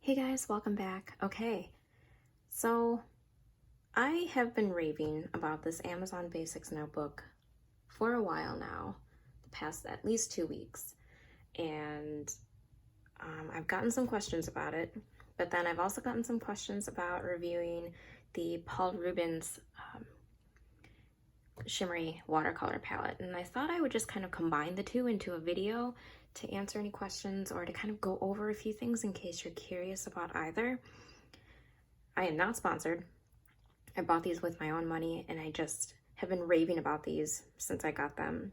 Hey guys, welcome back. Okay, so I have been raving about this Amazon Basics notebook for a while now, the past at least 2 weeks, and I've gotten some questions about it, but then I've also gotten some questions about reviewing the Paul Rubens shimmery watercolor palette, and I thought I would just kind of combine the two into a video to answer any questions or to kind of go over a few things in case you're curious about either. I am not sponsored. I bought these with my own money and I just have been raving about these since I got them,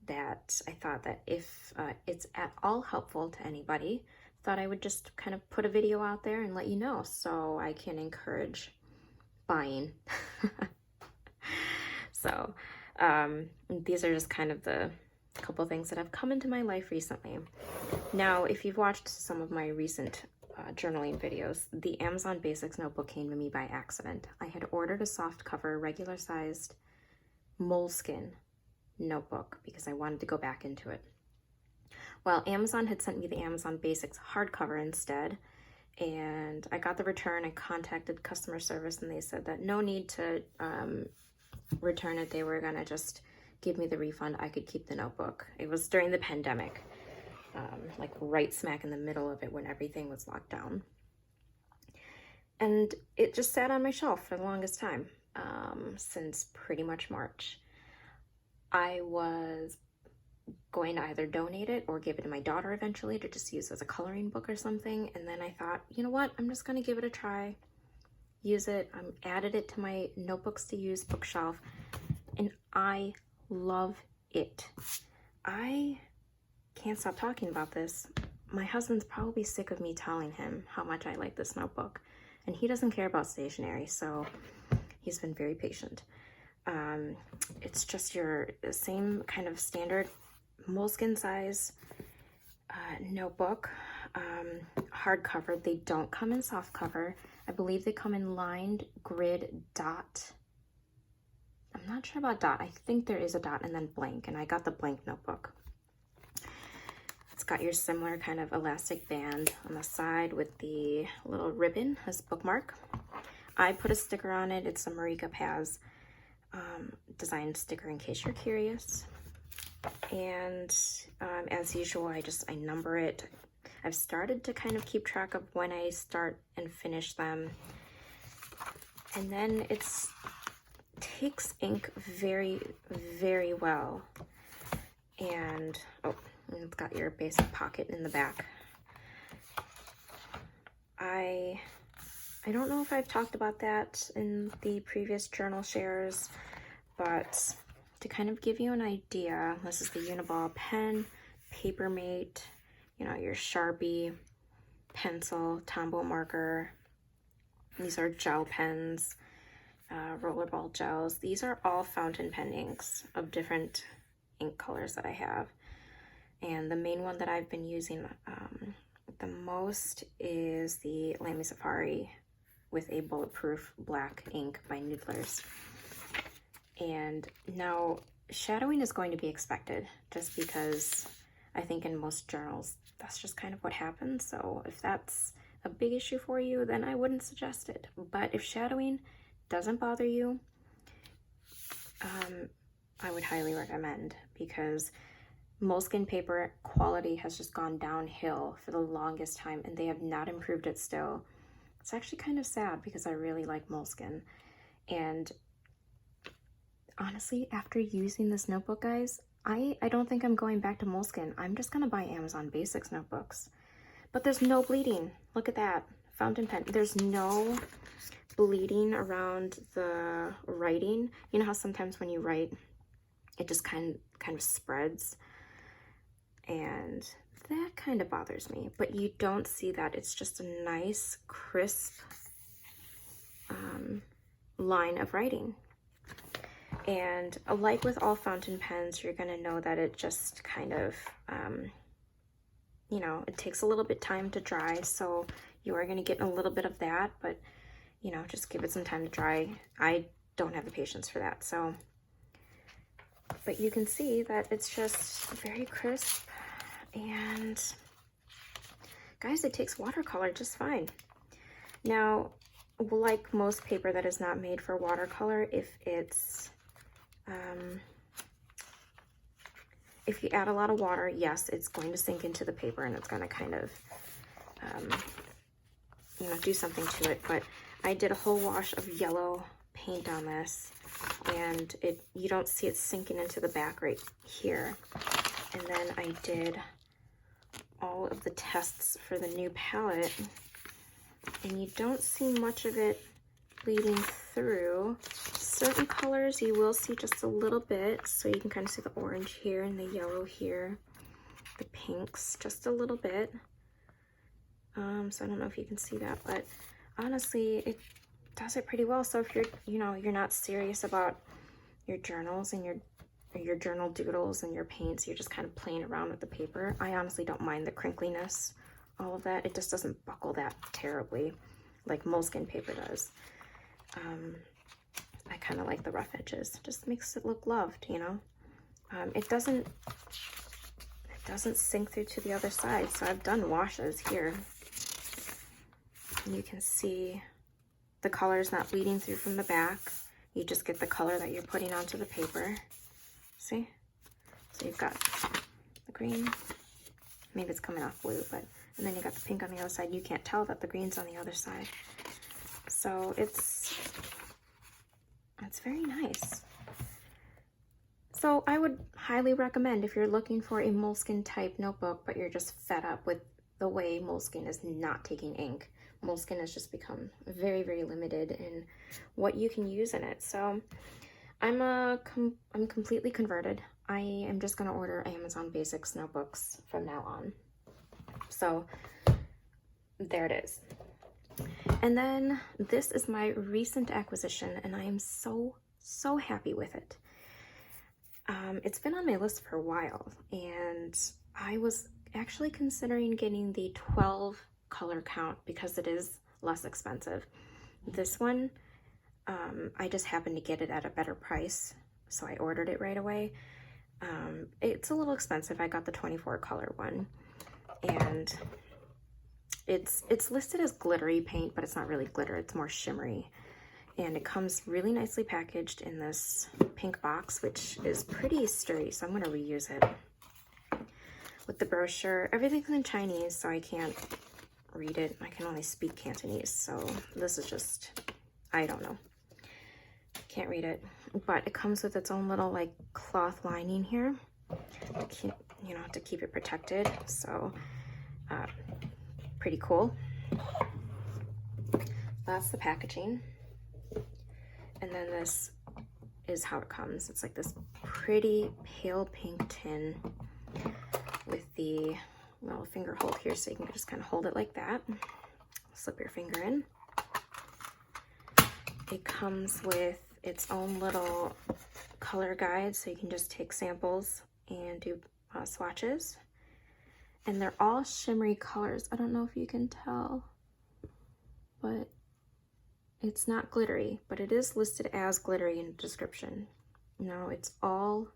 that I thought that if it's at all helpful to anybody, thought I would just kind of put a video out there and let you know so I can encourage buying. So these are just kind of the couple things that have come into my life recently. Now, if you've watched some of my recent journaling videos, the Amazon Basics notebook came to me by accident. I had ordered a soft cover, regular sized moleskin notebook because I wanted to go back into it. Well, Amazon had sent me the Amazon Basics hardcover instead, and I got the return. I contacted customer service and they said that no need to return it. They were gonna just give me the refund. I could keep the notebook. It was during the pandemic, like right smack in the middle of it when everything was locked down. And it just sat on my shelf for the longest time, since pretty much March. I was going to either donate it or give it to my daughter eventually to just use as a coloring book or something. And then I thought, you know what? I'm just gonna give it a try, use it. I added it to my notebooks to use bookshelf, and I love it. I can't stop talking about this. My husband's probably sick of me telling him how much I like this notebook, and he doesn't care about stationery, so he's been very patient. It's just your same kind of standard moleskin size notebook, hardcover. They don't come in soft cover. I believe they come in lined grid dot. I'm not sure about dot. I think there is a dot and then blank, and I got the blank notebook. It's got your similar kind of elastic band on the side with the little ribbon as bookmark. I put a sticker on it. It's a Marika Paz design sticker in case you're curious. And as usual, I number it. I've started to kind of keep track of when I start and finish them. And then it's takes ink very, very well. And it's got your basic pocket in the back. I don't know if I've talked about that in the previous journal shares, but to kind of give you an idea, this is the Uniball pen, Papermate, your Sharpie, pencil, Tombow marker. These are gel pens, rollerball gels. These are all fountain pen inks of different ink colors that I have. And the main one that I've been using the most is the Lamy Safari with a bulletproof black ink by Noodlers. And now shadowing is going to be expected, just because I think in most journals that's just kind of what happens. So if that's a big issue for you, then I wouldn't suggest it. But if shadowing doesn't bother you, I would highly recommend, because moleskin paper quality has just gone downhill for the longest time, and they have not improved it still. It's actually kind of sad because I really like moleskin. And honestly, after using this notebook, guys, I don't think I'm going back to moleskin. I'm just gonna buy Amazon Basics notebooks. But there's no bleeding. Look at that. Fountain pen. There's no bleeding around the writing. You know how sometimes when you write, it just kind of spreads? And that kind of bothers me. But you don't see that. It's just a nice, crisp line of writing. And like with all fountain pens, you're going to know that it just kind of, it takes a little bit time to dry. So you are going to get a little bit of that, but, just give it some time to dry. I don't have the patience for that. So, but you can see that it's just very crisp and guys, it takes watercolor just fine. Now, like most paper that is not made for watercolor, if you add a lot of water, yes, it's going to sink into the paper and it's going to kind of, you know, do something to it. But I did a whole wash of yellow paint on this, and you don't see it sinking into the back right here. And then I did all of the tests for the new palette, and you don't see much of it bleeding through. Certain colors you will see just a little bit, so you can kind of see the orange here and the yellow here, the pinks just a little bit. So I don't know if you can see that, but honestly it does it pretty well. So if you're not serious about your journals and your journal doodles and your paints, you're just kind of playing around with the paper, I honestly don't mind the crinkliness, all of that. It just doesn't buckle that terribly like moleskin paper does. I kind of like the rough edges. It just makes it look loved, you know. It doesn't sink through to the other side. So I've done washes here. And you can see the color is not bleeding through from the back. You just get the color that you're putting onto the paper. See? So you've got the green. Maybe it's coming off blue, but and then you got the pink on the other side. You can't tell that the green's on the other side. So it's very nice. So I would highly recommend, if you're looking for a moleskin type notebook, but you're just fed up with the way moleskin is not taking ink. Moleskin has just become very, very limited in what you can use in it. So I'm completely converted. I am just going to order Amazon Basics notebooks from now on. So there it is. And then this is my recent acquisition, and I am so happy with it. It's been on my list for a while, and I was actually considering getting the 12 color count because it is less expensive. This one, I just happened to get it at a better price, so I ordered it right away. It's a little expensive. I got the 24 color one, and it's listed as glittery paint, but it's not really glitter, it's more shimmery. And it comes really nicely packaged in this pink box, which is pretty sturdy, so I'm going to reuse it. With the brochure, everything's in Chinese, so I can't read it. I can only speak Cantonese, so this is just, I don't know. Can't read it. But it comes with its own little like cloth lining here to keep, to keep it protected. So pretty cool. That's the packaging. And then this is how it comes. It's like this pretty pale pink tin with the little finger hold here, so you can just kind of hold it like that. Slip your finger in. It comes with its own little color guide, so you can just take samples and do swatches. And they're all shimmery colors. I don't know if you can tell, but it's not glittery, but it is listed as glittery in the description. No, it's all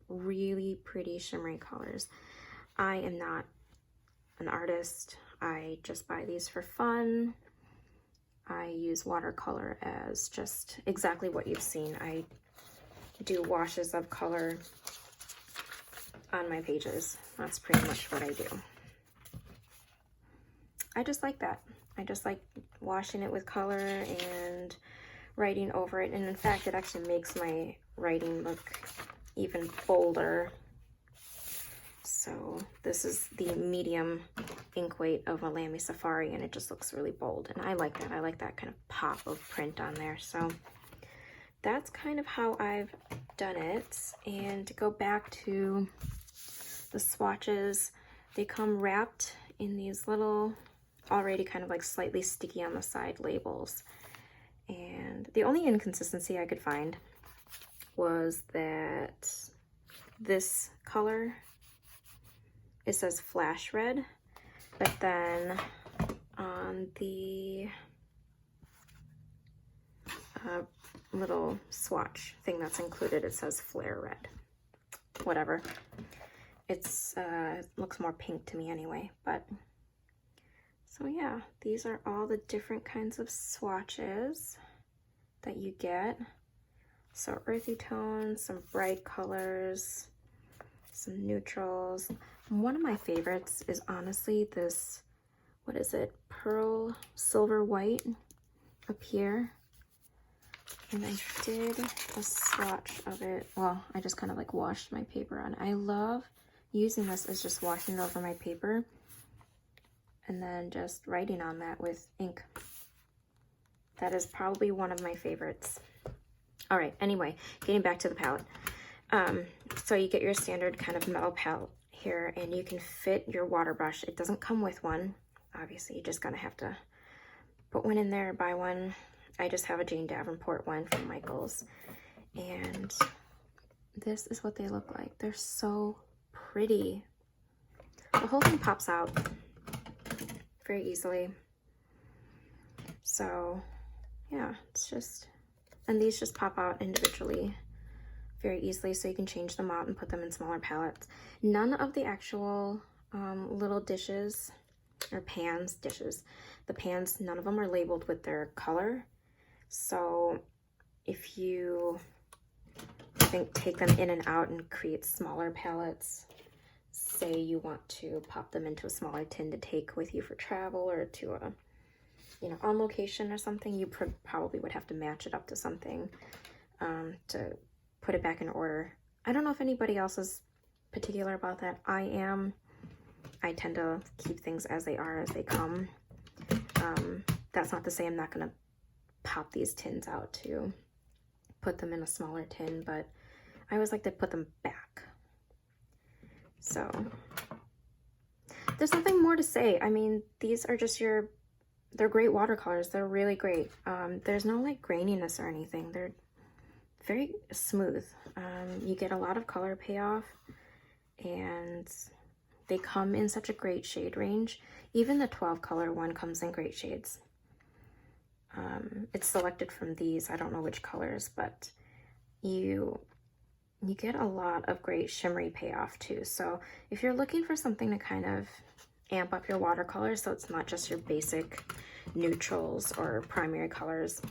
really pretty shimmery colors. I am not an artist. I just buy these for fun. I use watercolor as just exactly what you've seen. I do washes of color on my pages. That's pretty much what I do. I just like that. I just like washing it with color and writing over it. And in fact, it actually makes my writing look even bolder. So this is the medium ink weight of a Lamy Safari, and it just looks really bold. And I like that. I like that kind of pop of print on there. So that's kind of how I've done it. And to go back to the swatches, they come wrapped in these little, already kind of like slightly sticky on the side labels. And the only inconsistency I could find was that this color, it says flash red, but then on the little swatch thing that's included, it says flare red. Whatever. It looks more pink to me anyway, but So yeah, these are all the different kinds of swatches that you get. So earthy tones, some bright colors, some neutrals. One of my favorites is honestly this, what is it, pearl silver white up here. And I did a swatch of it. Well, I just kind of like washed my paper on. I love using this as just washing it over my paper and then just writing on that with ink. That is probably one of my favorites. All right, anyway, getting back to the palette. So you get your standard kind of metal palette here, and you can fit your water brush. It doesn't come with one. Obviously, you're just gonna have to put one in there, buy one. I just have a Jane Davenport one from Michaels. And this is what they look like. They're so pretty. The whole thing pops out very easily. So yeah, it's just, and these just pop out individually very easily, so you can change them out and put them in smaller palettes. None of the actual little dishes or pans, the pans, none of them are labeled with their color. So if you take them in and out and create smaller palettes, say you want to pop them into a smaller tin to take with you for travel or to a, you know, on location or something, you probably would have to match it up to something to put it back in order. I don't know if anybody else is particular about that. I am. I tend to keep things as they are, as they come. That's not to say I'm not gonna pop these tins out to put them in a smaller tin, but I always like to put them back. So there's nothing more to say. I mean, these are just they're great watercolors. They're really great. There's no like graininess or anything. They're very smooth. You get a lot of color payoff, and they come in such a great shade range. Even the 12 color one comes in great shades. It's selected from these. I don't know which colors, but you get a lot of great shimmery payoff too. So if you're looking for something to kind of amp up your watercolors, so it's not just your basic neutrals or primary colors,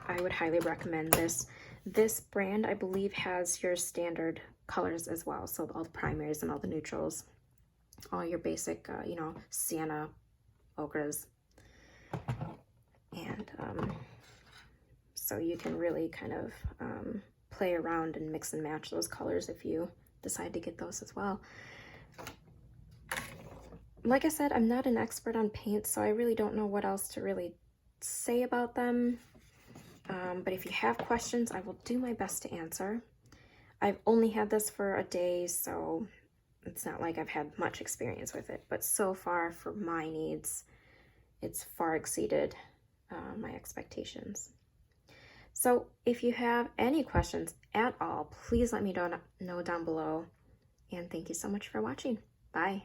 I would highly recommend this. This brand, I believe, has your standard colors as well. So all the primaries and all the neutrals, all your basic, you know, sienna, ochres. And so you can really kind of play around and mix and match those colors if you decide to get those as well. Like I said, I'm not an expert on paint, so I really don't know what else to really say about them. But if you have questions, I will do my best to answer. I've only had this for a day, so it's not like I've had much experience with it. But so far, for my needs, it's far exceeded my expectations. So if you have any questions at all, please let me know down below. And thank you so much for watching. Bye.